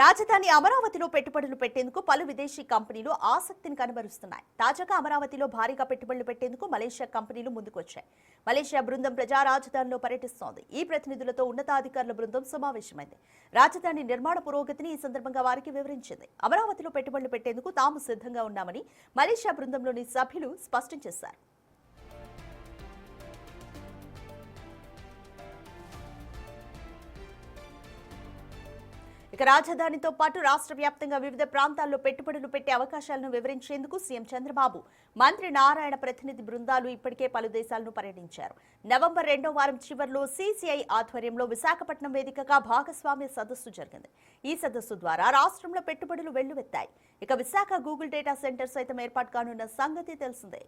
రాజధాని అమరావతిలో పెట్టుబడులు పెట్టేందుకు పలు విదేశీ కంపెనీలు ఆసక్తిని కనబరుస్తున్నాయి. తాజాగా అమరావతిలో భారీగా పెట్టుబడులు పెట్టేందుకు మలేషియా కంపెనీలు ముందుకొచ్చాయి. మలేషియా బృందం ప్రజా రాజధానిలో పర్యటిస్తోంది. ఈ ప్రతినిధులతో ఉన్నతాధికారుల బృందం సమావేశమైంది. రాజధాని నిర్మాణ పురోగతిని ఈ సందర్భంగా వారికి వివరించింది. అమరావతిలో పెట్టుబడులు పెట్టేందుకు తాము సిద్ధంగా ఉన్నామని మలేషియా బృందంలోని సభ్యులు స్పష్టం చేశారు. ఇక రాజధానితో పాటు రాష్ట్ర వ్యాప్తంగా వివిధ ప్రాంతాల్లో పెట్టుబడులు పెట్టే అవకాశాలను వివరించేందుకు సీఎం చంద్రబాబు, మంత్రి నారాయణ ప్రతినిధి బృందాలు ఇప్పటికే పలు దేశాలను పర్యటించారు. నవంబర్ 2వ వారం చివర్లో సీసీఐ ఆధ్వర్యంలో విశాఖపట్నం వేదికగా భాగస్వామ్య సదస్సు జరిగింది. ఈ సదస్సు ద్వారా రాష్ట్రంలో పెట్టుబడులు వెల్లువెత్తాయి. ఇక విశాఖ గూగుల్ డేటా సెంటర్ సైతం ఏర్పాటు కానున్న సంగతి తెలిసిందే.